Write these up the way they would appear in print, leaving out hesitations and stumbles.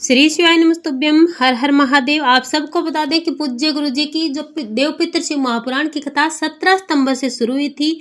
श्री शिवाय नमस्तुभ्यम। हर हर महादेव। आप सबको बता दें कि पूज्य गुरु जी की जो देवपित्र शिव महापुराण की कथा 17 सितंबर से शुरू हुई थी,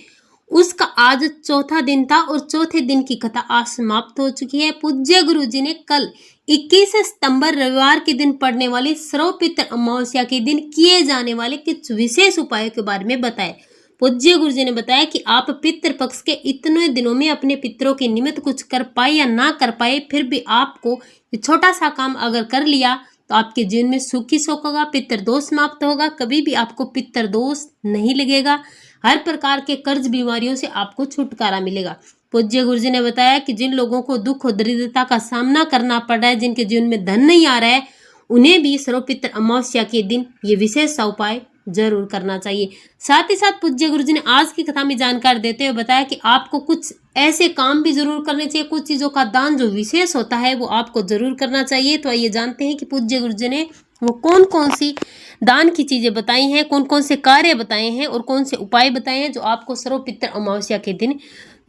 उसका आज चौथा दिन था और चौथे दिन की कथा आज समाप्त हो चुकी है। पूज्य गुरु जी ने कल 21 सितंबर रविवार के दिन पड़ने वाली सर्वपित्र अमावस्या के दिन किए जाने वाले कुछ विशेष उपायों के बारे में बताए। पूज्य गुरु जी ने बताया कि आप पितृ पक्ष के इतने दिनों में अपने पितरों के निमित्त कुछ कर पाए या ना कर पाए, फिर भी आपको छोटा सा काम अगर कर लिया तो आपके जीवन में सुख ही सुख होगा, पितृ दोष समाप्त होगा, कभी भी आपको पितृ दोष नहीं लगेगा, हर प्रकार के कर्ज बीमारियों से आपको छुटकारा मिलेगा। पूज्य गुरु जी ने बताया कि जिन लोगों को दुख और दरिद्रता का सामना करना पड़ रहा है, जिनके जीवन में धन नहीं आ रहा है, उन्हें भी सर्वपित्र अमावस्या के दिन ये विशेष सा उपाय जरूर करना चाहिए। साथ ही साथ पूज्य गुरु जी ने आज की कथा में जानकारी देते हुए बताया कि आपको कुछ ऐसे काम भी जरूर करने चाहिए, कुछ चीजों का दान जो विशेष होता है वो आपको जरूर करना चाहिए। तो आइए जानते हैं कि पूज्य गुरु जी ने वो कौन कौन सी दान की चीजें बताई हैं, कौन कौन से कार्य बताए हैं और कौन से उपाय बताए हैं जो आपको सर्वपित्र अमावस्या के दिन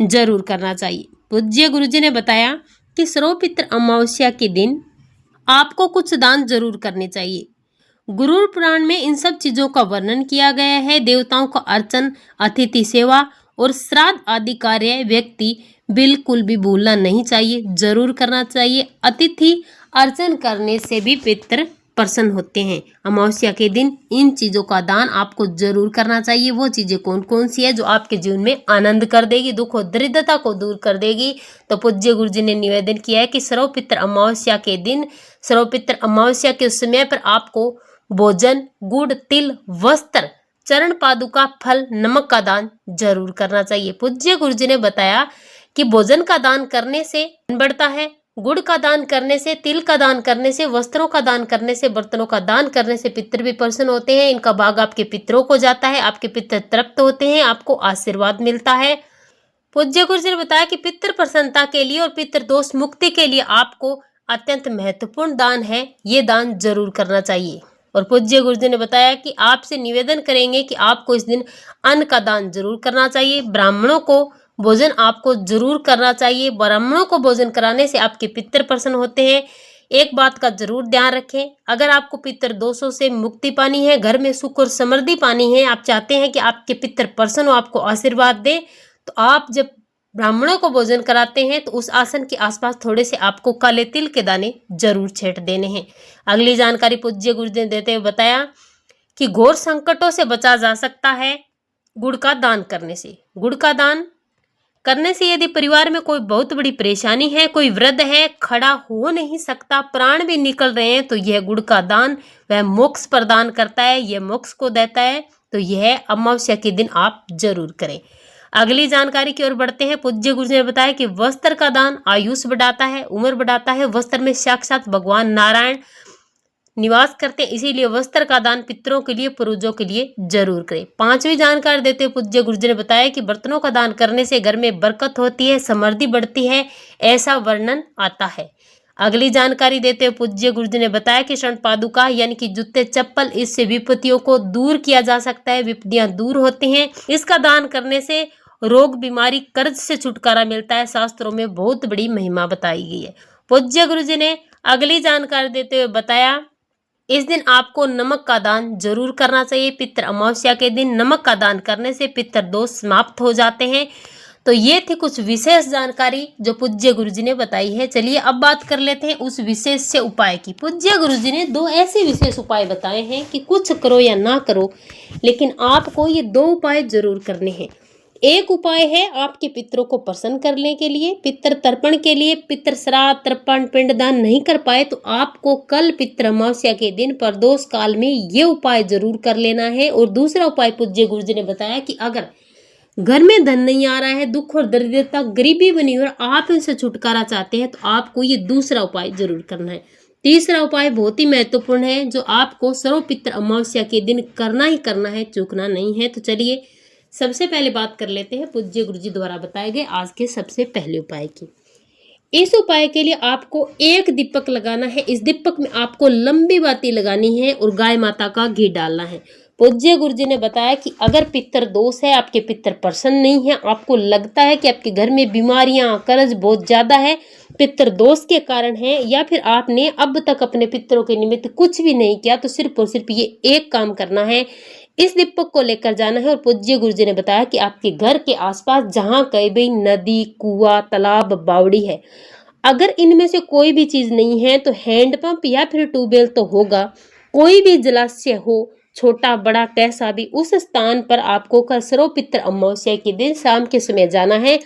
जरूर करना चाहिए। पूज्य गुरु जी ने बताया कि सर्वपित्र अमावस्या के दिन आपको कुछ दान जरूर करने चाहिए। गुरु पुराण में इन सब चीजों का वर्णन किया गया है। देवताओं का अर्चन, अतिथि सेवा और श्राद्ध आदि कार्य व्यक्ति बिल्कुल भी भूलना नहीं चाहिए, जरूर करना चाहिए। अतिथि अर्चन करने से भी पितृ प्रसन्न होते हैं। अमावस्या के दिन इन चीजों का दान आपको जरूर करना चाहिए। वो चीजें कौन कौन सी है जो आपके जीवन में आनंद कर देगी, दुख और दरिद्रता को दूर कर देगी। तो पूज्य गुरु जी ने निवेदन किया है कि सर्वपित्र अमावस्या के दिन, सर्वपित्र अमावस्या के समय पर आपको भोजन, गुड़, तिल, वस्त्र, चरण पादुका, फल, नमक का दान जरूर करना चाहिए। पूज्य गुरु जी ने बताया कि भोजन का दान करने से धन बढ़ता है, गुड़ का दान करने से, तिल का दान करने से, वस्त्रों का दान करने से, बर्तनों का दान करने से पितृ भी प्रसन्न होते हैं। इनका भाग आपके पितरों को जाता है, आपके पितृ तृप्त होते हैं, आपको आशीर्वाद मिलता है। पूज्य गुरु जी ने बताया कि पितृ प्रसन्नता के लिए और पितृ दोष मुक्ति के लिए आपको अत्यंत महत्वपूर्ण दान है, ये दान जरूर करना चाहिए। और पूज्य गुरु जी ने बताया कि आपसे निवेदन करेंगे कि आपको इस दिन अन्न का दान जरूर करना चाहिए। ब्राह्मणों को भोजन आपको जरूर करना चाहिए। ब्राह्मणों को भोजन कराने से आपके पितृ प्रसन्न होते हैं। एक बात का जरूर ध्यान रखें, अगर आपको पितृ दोषों से मुक्ति पानी है, घर में सुख और समृद्धि पानी है, आप चाहते हैं कि आपके पितृ प्रसन्न हो, आपको आशीर्वाद दें, तो आप जब ब्राह्मणों को भोजन कराते हैं तो उस आसन के आसपास थोड़े से आपको काले तिल के दाने जरूर छेड़ देने हैं। अगली जानकारी पूज्य गुरु जी ने देते हुए बताया कि घोर संकटों से बचा जा सकता है गुड़ का दान करने से। गुड़ का दान करने से यदि परिवार में कोई बहुत बड़ी परेशानी है, कोई वृद्ध है, खड़ा हो नहीं सकता, प्राण भी निकल रहे हैं, तो यह गुड़ का दान वह मोक्ष प्रदान करता है, यह मोक्ष को देता है। तो यह अमावस्या के दिन आप जरूर करें। अगली जानकारी की ओर बढ़ते हैं। पूज्य गुरु जी ने बताया कि वस्त्र का दान आयुष बढ़ाता है, उम्र बढ़ाता है। वस्त्र में साक्षात भगवान नारायण निवास करते हैं, इसीलिए वस्त्र का दान पितरों के लिए, पूर्वजों के लिए जरूर करें। पांचवी जानकारी देते हुए पूज्य गुरु जी ने बताया कि बर्तनों का दान करने से घर में बरकत होती है, समृद्धि बढ़ती है, ऐसा वर्णन आता है। अगली जानकारी देते हुए पूज्य गुरु जी ने बताया कि शरण पादुका यानी कि जूते चप्पल, इससे विपत्तियों को दूर किया जा सकता है, विपत्तियां दूर होती हैं। इसका दान करने से रोग, बीमारी, कर्ज से छुटकारा मिलता है। शास्त्रों में बहुत बड़ी महिमा बताई गई है। पूज्य गुरु जी ने अगली जानकारी देते हुए बताया इस दिन आपको नमक का दान जरूर करना चाहिए। पितृ अमावस्या के दिन नमक का दान करने से पितृ दोष समाप्त हो जाते हैं। तो ये थी कुछ विशेष जानकारी जो पूज्य गुरु जी ने बताई है। चलिए अब बात कर लेते हैं उस विशेष से उपाय की। पूज्य गुरु जी ने दो ऐसे विशेष उपाय बताए हैं कि कुछ करो या ना करो, लेकिन आपको ये दो उपाय जरूर करने हैं। एक उपाय है आपके पितरों को प्रसन्न करने के लिए, पितृ तर्पण के लिए। पितृ श्राद्ध, तर्पण, पिंडदान नहीं कर पाए तो आपको कल पितृ अमावस्या के दिन प्रदोष काल में ये उपाय जरूर कर लेना है। और दूसरा उपाय पूज्य गुरु जी ने बताया कि अगर घर में धन नहीं आ रहा है, दुख और दरिद्रता, गरीबी बनी हुई और आप इनसे छुटकारा चाहते हैं, तो आपको ये दूसरा उपाय जरूर करना है। तीसरा उपाय बहुत ही महत्वपूर्ण है जो आपको सर्वपित्र अमावस्या के दिन करना ही करना है, चूकना नहीं है। तो चलिए सबसे पहले बात कर लेते हैं पूज्य गुरु जी द्वारा बताए गए आज के सबसे पहले उपाय की। इस उपाय के लिए आपको एक दीपक लगाना है। इस दीपक में आपको लंबी बाती लगानी है और गाय माता का घी डालना है। पूज्य गुरु जी ने बताया कि अगर पितर दोष है, आपके पितर प्रसन्न नहीं है, आपको लगता है कि आपके घर में बीमारियां, कर्ज बहुत ज्यादा है, पितर दोष के कारण है, या फिर आपने अब तक अपने पितरों के निमित्त कुछ भी नहीं किया, तो सिर्फ और सिर्फ ये एक काम करना है, इस दीपक को लेकर जाना है। और पूज्य गुरु जी ने बताया कि आपके घर के आसपास जहां कहीं भी नदी, कुआं, तालाब, बावड़ी है, अगर इनमें से कोई भी चीज नहीं है तो हैंडपंप या फिर ट्यूबवेल तो होगा। कोई भी जलाशय हो, छोटा बड़ा कैसा भी, उस स्थान पर आपको कसरो पितृ अमावस्या के दिन शाम के समय जाना है।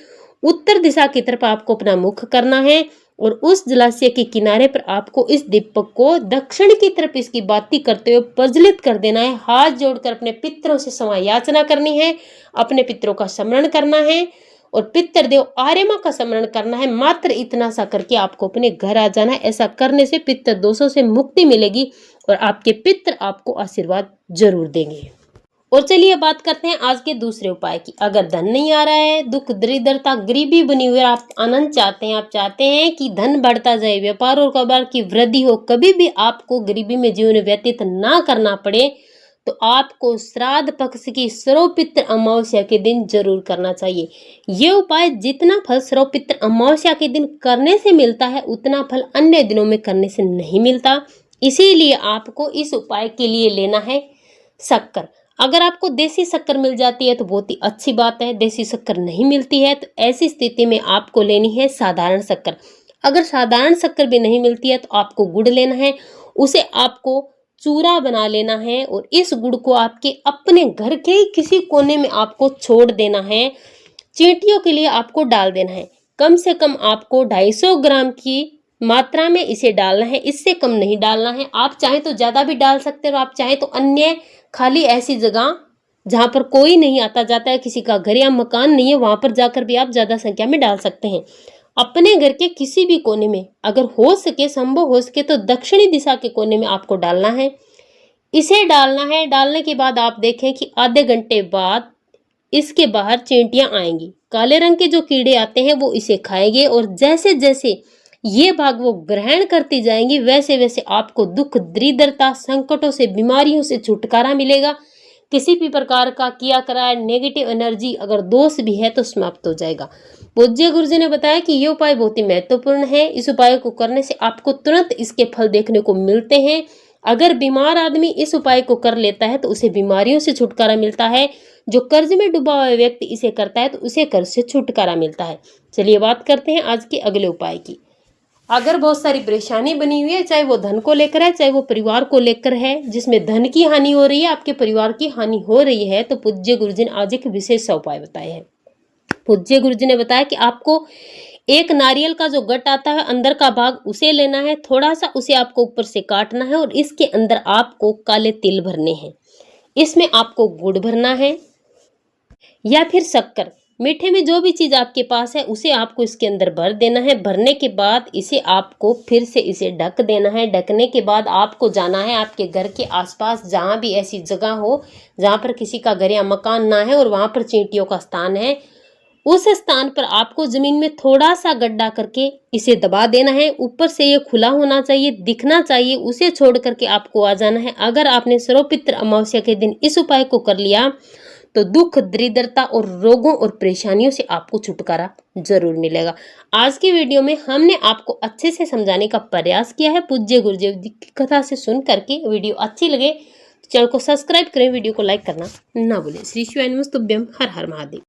उत्तर दिशा की तरफ आपको अपना मुख करना है और उस जलाशय के किनारे पर आपको इस दीपक को दक्षिण की तरफ इसकी बाती करते हुए प्रज्वलित कर देना है। हाथ जोड़कर अपने पितरों से क्षमा याचना करनी है, अपने पितरों का स्मरण करना है और पितृदेव आर्यमा का स्मरण करना है। मात्र इतना सा करके आपको अपने घर आ जाना है। ऐसा करने से पितृ दोषों से मुक्ति मिलेगी और आपके पितृ आपको आशीर्वाद जरूर देंगे। और चलिए बात करते हैं आज के दूसरे उपाय की। अगर धन नहीं आ रहा है, दुख, दरिद्रता, गरीबी बनी हुई है, आप आनंद चाहते हैं, आप चाहते हैं कि धन बढ़ता जाए, व्यापार और कारोबार की वृद्धि हो, कभी भी आपको गरीबी में जीवन व्यतीत ना करना पड़े, तो आपको श्राद्ध पक्ष की सर्वपितृ अमावस्या के दिन जरूर करना चाहिए। ये उपाय जितना फल सर्वपितृ अमावस्या के दिन करने से मिलता है, उतना फल अन्य दिनों में करने से नहीं मिलता। इसीलिए आपको इस उपाय के लिए लेना है शक्कर। अगर आपको देसी शक्कर मिल जाती है तो बहुत ही अच्छी बात है। देसी शक्कर नहीं मिलती है तो ऐसी स्थिति में आपको लेनी है साधारण शक्कर। अगर साधारण शक्कर भी नहीं मिलती है तो आपको गुड़ लेना है, उसे आपको चूरा बना लेना है और इस गुड़ को आपके अपने घर के किसी कोने में आपको छोड़ देना है। चींटियों के लिए आपको डाल देना है। कम से कम आपको 250 ग्राम की मात्रा में इसे डालना है, इससे कम नहीं डालना है। आप चाहें तो ज्यादा भी डाल सकते हो, आप चाहें तो अन्य खाली ऐसी जगह जहां पर कोई नहीं आता जाता है, किसी का घर या मकान नहीं है, वहां पर जाकर भी आप ज्यादा संख्या में डाल सकते हैं। अपने घर के किसी भी कोने में, अगर हो सके, संभव हो सके तो दक्षिणी दिशा के कोने में आपको डालना है। इसे डालना है। डालने के बाद आप देखें कि आधे घंटे बाद इसके बाहर चींटियां आएंगी। काले रंग के जो कीड़े आते हैं वो इसे खाएंगे और जैसे जैसे ये भाग वो ग्रहण करती जाएंगी, वैसे वैसे आपको दुख, दरिद्रता, संकटों से, बीमारियों से छुटकारा मिलेगा। किसी भी प्रकार का किया कराया नेगेटिव एनर्जी, अगर दोष भी है तो समाप्त हो जाएगा। पूज्य गुरु जी ने बताया कि ये उपाय बहुत ही महत्वपूर्ण है। इस उपाय को करने से आपको तुरंत इसके फल देखने को मिलते हैं। अगर बीमार आदमी इस उपाय को कर लेता है तो उसे बीमारियों से छुटकारा मिलता है। जो कर्ज में डूबा हुआ व्यक्ति इसे करता है तो उसे कर्ज से छुटकारा मिलता है। चलिए बात करते हैं आज के अगले उपाय की। अगर बहुत सारी परेशानी बनी हुई है, चाहे वो धन को लेकर है, चाहे वो परिवार को लेकर है, जिसमें धन की हानि हो रही है, आपके परिवार की हानि हो रही है, तो पूज्य गुरु जी ने आज एक विशेष उपाय बताया है। पूज्य गुरु जी ने बताया कि आपको एक नारियल का जो गट आता है, अंदर का भाग, उसे लेना है। थोड़ा सा उसे आपको ऊपर से काटना है और इसके अंदर आपको काले तिल भरने हैं। इसमें आपको गुड़ भरना है या फिर शक्कर, मीठे में जो भी चीज आपके पास है उसे आपको इसके अंदर भर देना है। भरने के बाद इसे आपको फिर से इसे ढक देना है। ढकने के बाद आपको जाना है आपके घर के आसपास, जहां भी ऐसी जगह हो जहां पर किसी का घर या मकान ना है और वहां पर चींटियों का स्थान है, उस स्थान पर आपको जमीन में थोड़ा सा गड्ढा करके इसे दबा देना है। ऊपर से ये खुला होना चाहिए, दिखना चाहिए, उसे छोड़ करके आपको आ जाना है। अगर आपने सर्वपितृ अमावस्या के दिन इस उपाय को कर लिया तो दुख, दरिद्रता और रोगों और परेशानियों से आपको छुटकारा जरूर मिलेगा। आज की वीडियो में हमने आपको अच्छे से समझाने का प्रयास किया है। पूज्य गुरुदेव जी की कथा से सुन करके वीडियो अच्छी लगे तो चैनल को सब्सक्राइब करें, वीडियो को लाइक करना ना भूलें। श्री शिवाय नमस्तुभ्यं। हर हर महादेव।